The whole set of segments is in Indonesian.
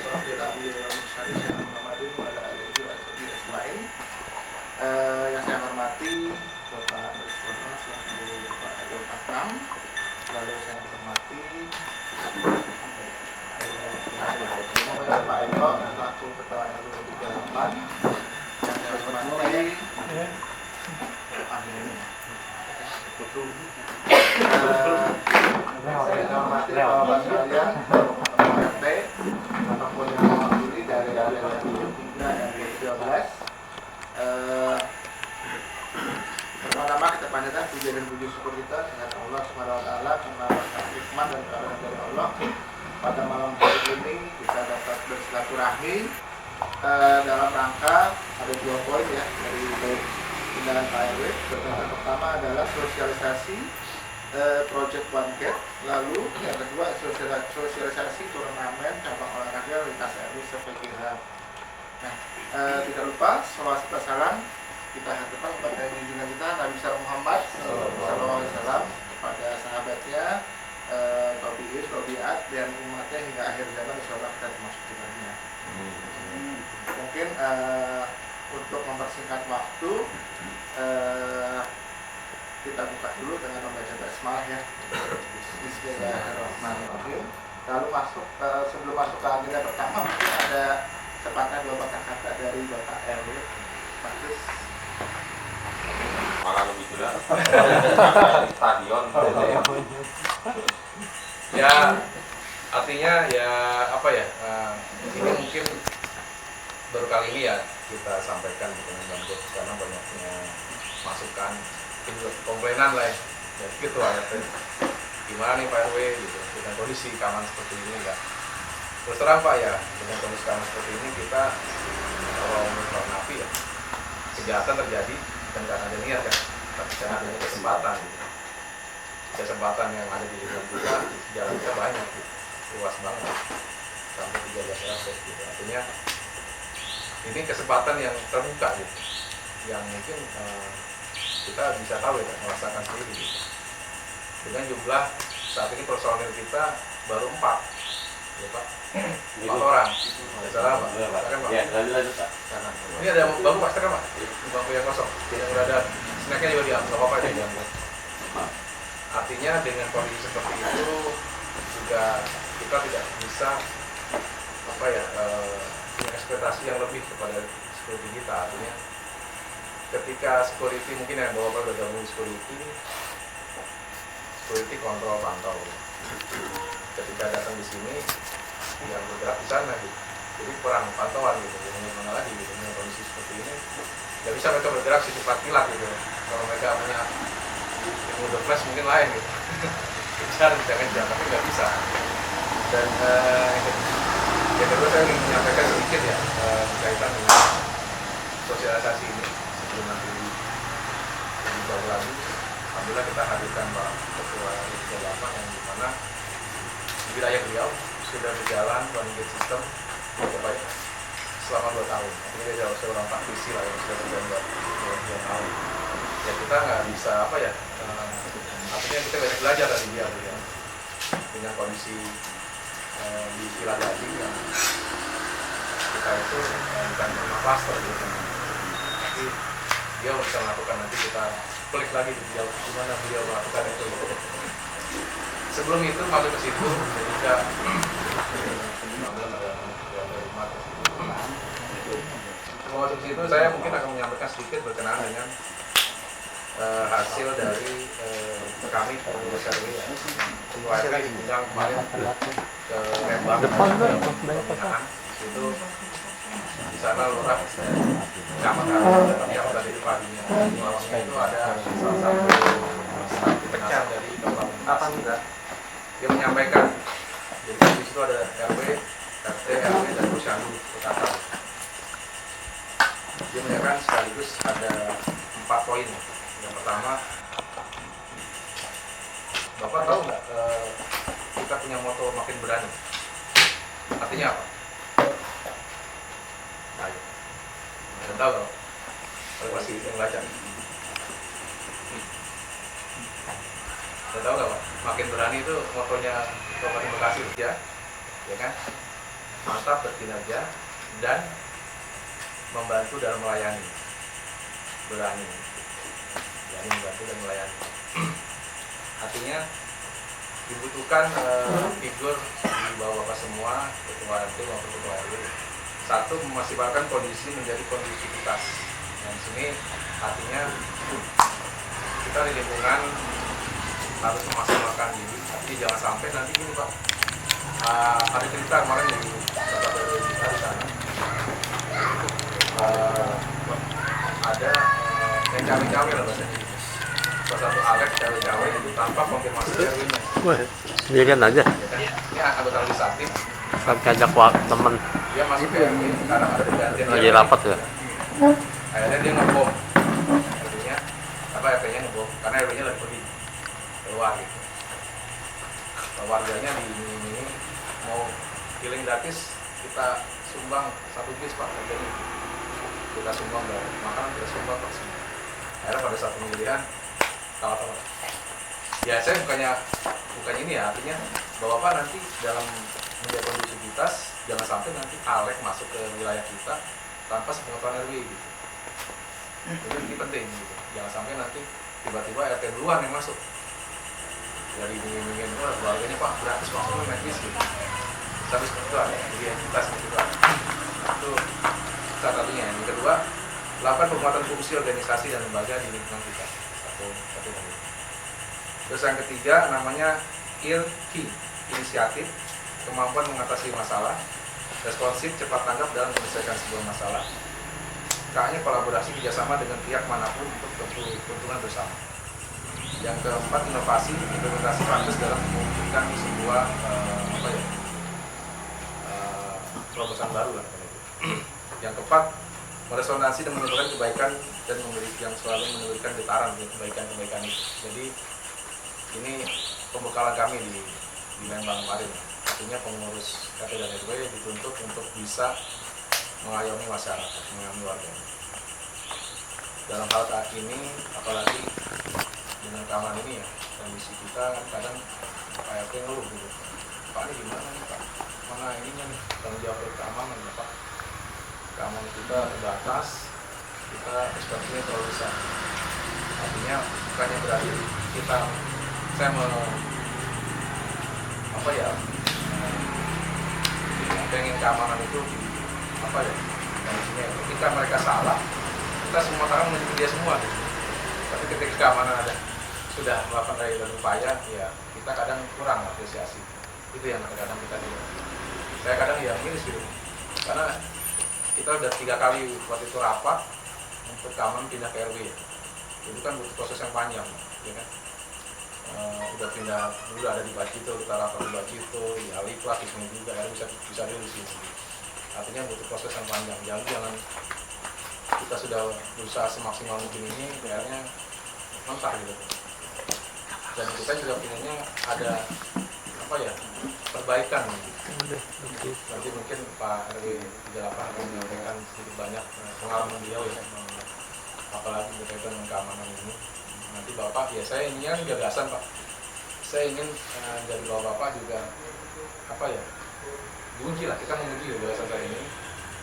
Yang saya hormati Bapak Riswono selaku Bapak Bapak 6, lalu saya hormati Bapak Eko selaku Ketua RW 38, yang saya hormati Bapak sekalian, RT ataupun yang mewakili dari RW 3 RW 12. Pertama-tama kita panjatkan puji dan puji syukur kita kepada Allah Subhanahu wa taala karena hikmah dan karunia dari Allah. Pada malam hari ini kita dapat bersilaturahmi dalam rangka ada 2 poin ya dari undangan Pak RW. Yang pertama adalah sosialisasi Project One Gate, lalu yang kedua sosialisasi turnamen cabang olahraga lintas RW sepeda. Nah, tidak lupa selawat serta salam kita haturkan kepada junjungan kita Nabi besar Muhammad SAW, kepada sahabatnya Tabi'in, Tabi'at dan umatnya hingga akhir zaman, insyaallah kita termasuk di dalamnya. Mungkin untuk mempersingkat waktu kita buka dulu dengan membaca basmalah ya. Bismillahirrahmanirrahim. Lalu sebelum masuk ke agenda pertama mungkin ada sepatah 2 kata dari Bapak RW Pak Kris. Malah lebih jelas stadion ya, artinya ya apa ya, ini mungkin baru kali ini ya kita sampaikan dengan Bangkot karena banyaknya masukan komplainan lah ya gitu RT gimana nih Pak RW gitu dengan kondisi keamanan seperti ini enggak. Terus terang Pak ya, dengan kondisi keamanan seperti ini kita kalau menurut napi ya kejahatan terjadi dan karena ada niat kan, tapi karena ada kesempatan gitu. Kesempatan yang ada di lingkungan kita, jalan kita banyak gitu, luas banget sampai 13 RT gitu. Artinya ini kesempatan yang terbuka gitu, yang mungkin kita bisa tahu ya, merasakan sendiri gitu. Dengan jumlah saat ini personil kita baru 4 ya Pak, 4 orang. Salah Pak. Ya, lanjut Pak. Ini ada bangku Pak, sekarang Pak. Bangku yang kosong, yang udah ada snacknya juga diambil, apa-apa aja diambil. Artinya dengan kondisi seperti itu juga kita tidak bisa apa ya, punya ekspektasi yang lebih kepada security kita. Artinya ketika security mungkin yang bawa udah gabung security kontrol pantau. Ketika datang di sini yang bergerak di sana gitu, jadi kurang pantauan gitu, mana lagi gitu dengan kondisi seperti ini nggak bisa mereka bergerak secepat kilat gitu. Kalau mereka punya ilmu the flash mungkin lain gitu, kejar kejar tapi nggak bisa. Dan yang kedua saya ingin menyampaikan sedikit ya berkaitan dengan sosialisasi ini sebelum nanti dibawa lagi. Alhamdulillah kita hadirkan Pak Ketua Liga 8 yang dimana di wilayah beliau sudah berjalan one gate system selama 2 tahun. Ini dia seorang praktisi lah yang sudah berjalan 2 tahun. Ya kita nggak bisa apa ya, artinya kita banyak belajar dari dia ya. Dengan kondisi di Villa Gading yang kita itu bukan pernah pastor gitu. Tapi dia bisa melakukan, nanti kita klik lagi di video gimana beliau melakukan itu. Sebelum itu masuk ke situ ketika masuk ke situ saya mungkin akan menyampaikan sedikit berkenaan dengan hasil dari kami pengurus RW yang diundang kemarin ke Lembang pembinaan itu. Di sana lurah camat tadi di paginya malamnya itu ada salah satu pecah dari apa enggak, dia menyampaikan. Jadi di situ ada RW, RT, RW dan Posyandu Kota. Dia menyampaikan sekaligus ada 4 poin. Yang pertama, Bapak tahu nggak kita punya moto makin berani? Artinya apa? Ayo, Anda tahu nggak? Kalau masih yang baca, Anda tahu nggak Pak? Makin berani itu motonya Kabupaten Bekasi ya kan? mantap berkinerja, dan membantu dalam melayani, berani membantu dan melayani. Artinya dibutuhkan figur di bawah Bapak semua, ketua RT maupun ketua RW. Satu, memaksimalkan kondisi menjadi kondusivitas. Dan di sini artinya kita di lingkungan harus memaksimalkan diri. Tapi jangan sampai nanti gini Pak, ada cerita kemarin di Bapak RW kita di sana, ada yang cawe-cawe lah bahasanya. Salah satu Alex cawe-cawe itu tanpa konfirmasi RW-nya. Sendirian aja. Ya kan? Ini anggota legislatif. Sampai ajak temen Dia masuk ke RW, sekarang ada pergantian lagi rapat ya. akhirnya dia ngebom RW-nya, RT-nya ngebom karena RW-nya lagi pergi keluar gitu. Warganya ini mau healing gratis, kita sumbang 1 bis Pak, harganya kita sumbang dari makanan, kita sumbang Pak. Akhirnya pada saat pemilihan kalah. Ya saya bukannya ini ya, artinya bahwa Pak nanti dalam menjaga kondusivitas jangan sampai nanti Alek masuk ke wilayah kita tanpa sepengetahuan RW gitu. Jadi ini penting gitu. Jangan sampai nanti tiba-tiba RT duluan yang masuk. Dari ingin keluarganya Pak gratis Pak semua naik bis gitu. Tapi seperti itu ada, jadi kita seperti itu ada. Itu salah satunya. Yang kedua, lakukan penguatan fungsi organisasi dan lembaga di lingkungan kita. Satu lagi. Terus yang ketiga namanya IRKI, inisiatif, kemampuan mengatasi masalah, responsif, cepat tanggap dalam menyelesaikan sebuah masalah. K-nya kolaborasi kerjasama dengan pihak manapun untuk keuntungan bersama. Yang keempat, inovasi, implementasi praktis dalam mewujudkan sebuah terobosan baru lah. Yang keempat, meresonansi dan menyebarkan kebaikan dan yang selalu memberikan getaran kebaikan itu. Jadi ini pembekalan kami di Lembang kemarin. Artinya pengurus RT dan RW dituntut untuk bisa mengayomi masyarakat, mengayomi warga. Dalam hal saat ini, apalagi dengan keamanan ini ya, kondisi kita kan kadang RT ngeluh gitu. Pak ini gimana nih Pak? Mana ininya nih, tanggung jawab keamanan ya Pak? Keamanan kita terbatas, kita ekspansinya terlalu besar. Artinya bukannya berarti saya pengen keamanan itu kondisinya ketika mereka salah, kita semua orang menyebut dia semua gitu. Tapi ketika keamanan ada sudah melakukan daya dan upaya, ya kita kadang kurang apresiasi. Itu yang kadang kita lihat. Saya kadang ya miris gitu, karena kita udah 3 kali waktu itu rapat untuk keamanan pindah ke RW. Itu kan butuh proses yang panjang, ya kan? Udah pindah dulu ada di Bacito, kita rapat di Bacito, di Aliklas, di sini juga, ya bisa dulu di sini. Artinya butuh proses yang panjang. Jangan kita sudah berusaha semaksimal mungkin ini, kayaknya mentah gitu. Dan kita juga pinginnya ada perbaikan gitu. Nanti mungkin Pak RW 38 akan menyampaikan sedikit banyak pengalaman beliau ya, apalagi berkaitan dengan keamanan ini. Nanti Bapak, ya saya ingin gagasan Pak, saya ingin dari Bapak juga diuji lah, kita menguji gagasan saya ini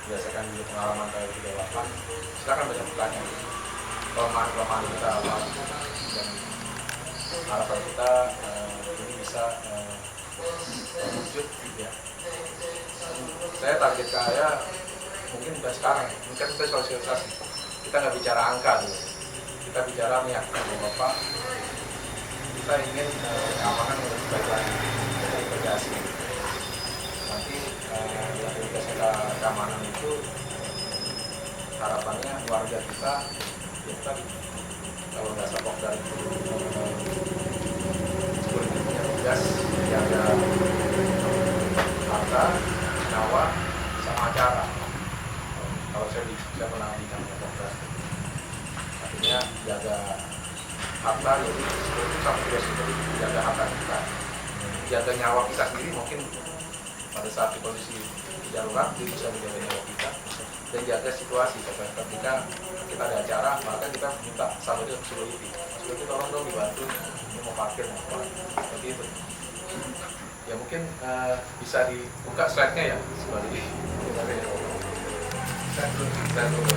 berdasarkan juga pengalaman saya 38. Silakan banyak bertanya kelemahan kita apa, dan harapan kita ini bisa wujud ya. Saya target mungkin bukan sekarang, mungkin kita sosialisasi, kita nggak bicara angka dulu. Kita bicara meyakinkan Bapak, kita ingin keamanan yang lebih baik lagi, kita integrasi. Nanti integrasi keamanan itu harapannya warga kita, ya tadi kalau nggak sepok dari punya tugas jaga harta, nyawa, sama acara. Kalau saya pernah bicara Kopdar. Artinya jaga harta, jadi itu sama juga jaga harta kita, jaga nyawa kita sendiri. Mungkin pada saat di kondisi darurat dia bisa menjaga nyawa kita, dan jaga situasi. Ketika kita ada acara, maka kita minta sama dia security tolong dong dibantu, ini mau parkir mau apa, seperti itu. Ya mungkin bisa dibuka slide-nya ya sebagai slide dulu.